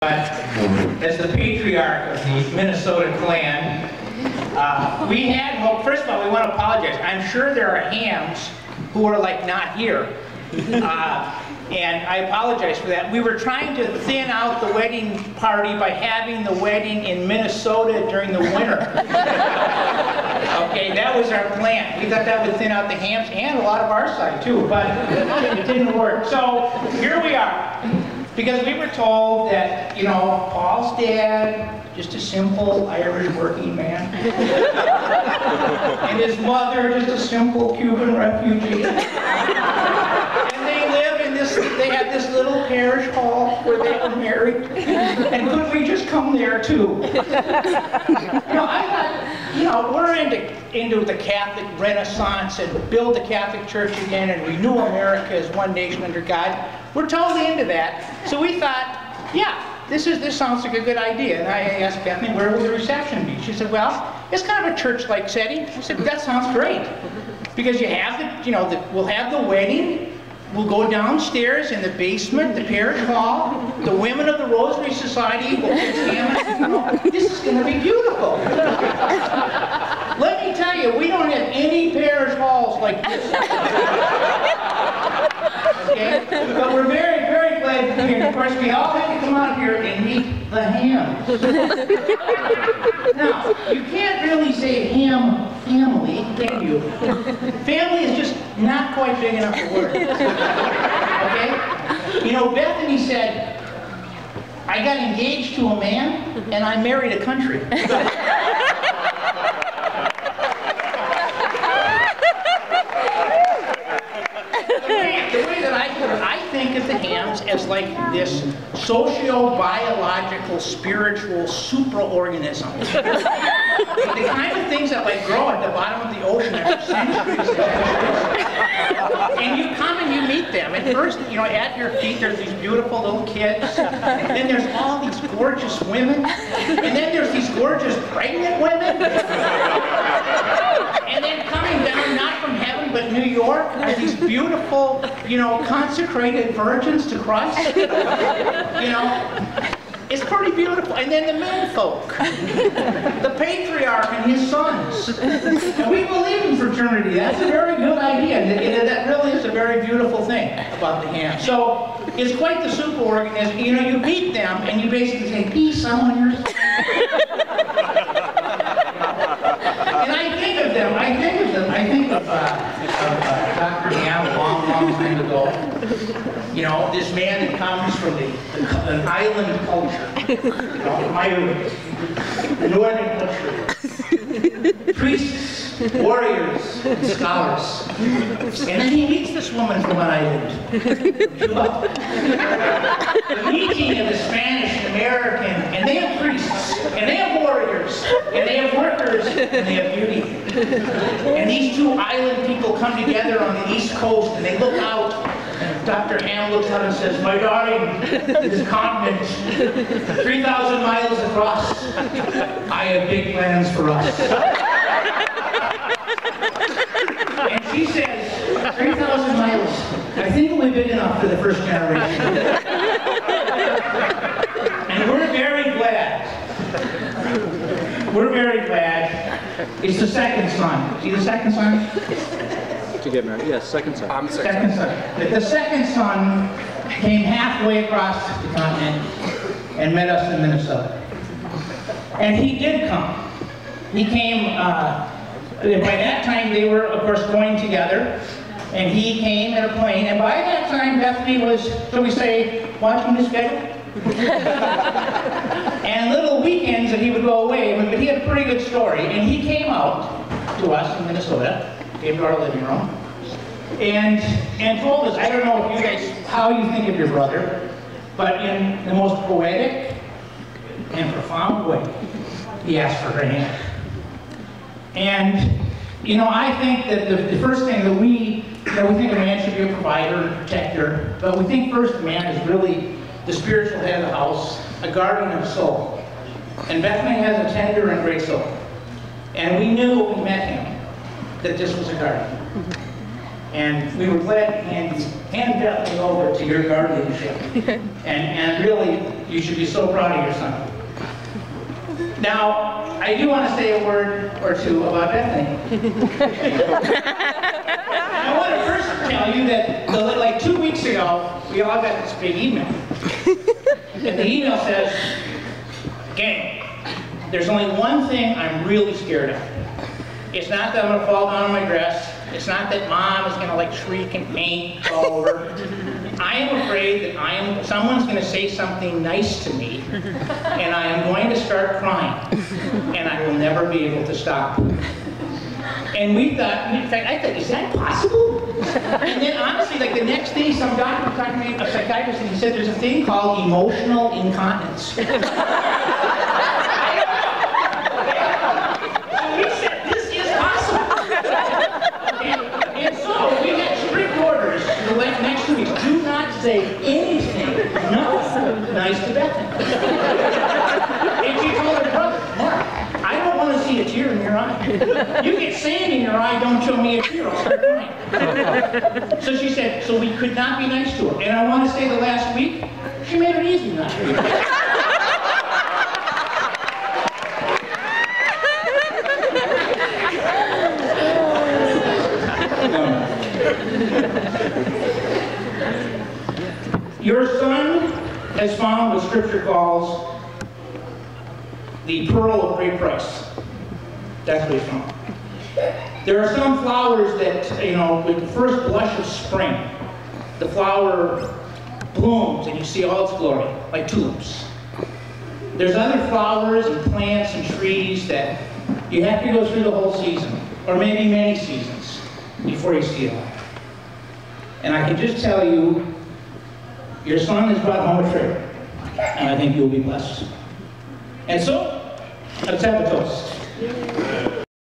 But as the patriarch of the Minnesota clan, we had hope. First of all, we want to apologize. I'm sure there are hams who are like not here. And I apologize for that. We were trying to thin out the wedding party by having the wedding in Minnesota during the winter. Okay, that was our plan. We thought that would thin out the hams and a lot of our side too, but it didn't work. So here we are. Because we were told that, you know, Paul's dad, just a simple Irish working man. And his mother, just a simple Cuban refugee. And they live in this, they have this little parish hall where they were married. And could we just come there too? You know, I thought, you know, we're into the Catholic Renaissance and build the Catholic Church again and renew America as one nation under God. We're totally into that. So we thought, yeah, this sounds like a good idea. And I asked Bethany, where will the reception be? She said, well, it's kind of a church-like setting. I said, that sounds great. Because you have the, you know, we'll have the wedding. We'll go downstairs in the basement, the parish hall. The women of the Rosary Society will examine. You know, this is going to be beautiful. Let me tell you, we don't have any parish halls like this. Okay? But we're very, very glad to be here. Of course, we all had to come out here and meet the hams. Now, you can't really say ham family, can you? Family is just not quite big enough a word. Okay? You know, Bethany said, I got engaged to a man and I married a country. I think of the hams as like this socio-biological, spiritual supraorganism. The kind of things that like grow at the bottom of the ocean after centuries. And you come and you meet them. And first, you know, at your feet there's these beautiful little kids. And then there's all these gorgeous women. And then there's these gorgeous pregnant women. And then coming down, not from heaven, but New York, are these beautiful, you know, consecrated virgins to Christ. You know, it's pretty beautiful. And then the men folk, the patriarch and his sons. And we believe in fraternity. That's a very good idea. That really is a very beautiful thing about the ham. So it's quite the superorganism. You know, you meet them and you basically say, peace, I'm on your side. And I think of them. I think of Dr. Ham a long, long time ago. You know, this man that comes from an island culture, you know, from Ireland, the northern country, priests, warriors, and scholars. And then he meets this woman from an island, Cuba. The meeting of the Spanish and American, and they have priests, and they have warriors, and they have workers, and they have beauty. And these two island people come together on the East Coast, and they look out, and Dr. Ham looks out and says, my darling, this continent, 3,000 miles across, I have big plans for us. And she says, 3,000 miles, I think it'll be big enough for the first generation. And we're very glad. We're very glad. It's the second son. See the second son? To get married. Yes, second son. I'm second son. The second son came halfway across the continent and met us in Minnesota. And he did come. He came, by that time they were, of course, going together. And he came in a plane. And by that time, Bethany was, shall we say, watching the schedule. And little weekends that he would go away, but he had a pretty good story. And he came out to us in Minnesota, came to our living room, and told us, I don't know if you guys, how you think of your brother, but in the most poetic and profound way, he asked for her hand. And, you know, I think that the first thing that we think a man should be a provider and protector, but we think first a man is really the spiritual head of the house, a guardian of soul. And Bethany has a tender and great soul. And we knew when we met him that this was a guardian. And we were glad to hand Bethany over to your guardianship. And really, you should be so proud of your son. Now, I do want to say a word or two about Bethany. I want to first tell you that like 2 weeks ago, we all got this big email. And the email says, gang, there's only one thing I'm really scared of. It's not that I'm going to fall down on my dress. It's not that mom is going to like shriek and paint all over. I am afraid that someone's going to say something nice to me, and I am going to start crying, and I will never be able to stop. And we thought, in fact, I thought, is that possible? And then honestly, like the next day, some doctor talked to me, a psychiatrist, and he said there's a thing called emotional incontinence. So we said, this is possible. And so we had strict orders the next 2 weeks. Do not say anything, nothing nice to Bethany. And she told her brother, Mark, I don't want to see a tear in your eye. You get sand in your eye, don't show me a tear, I'll start crying. So she said, so we could not be nice to her. And I want to say the last week, she made it easy not to be. Your son has found what Scripture calls the pearl of great price. That's what he found. There are some flowers that, you know, with the first blush of spring, the flower blooms and you see all its glory, like tulips. There's other flowers and plants and trees that you have to go through the whole season, or maybe many seasons, before you see it all. And I can just tell you, your son has brought home a treasure, and I think you'll be blessed. And so, let's have a toast.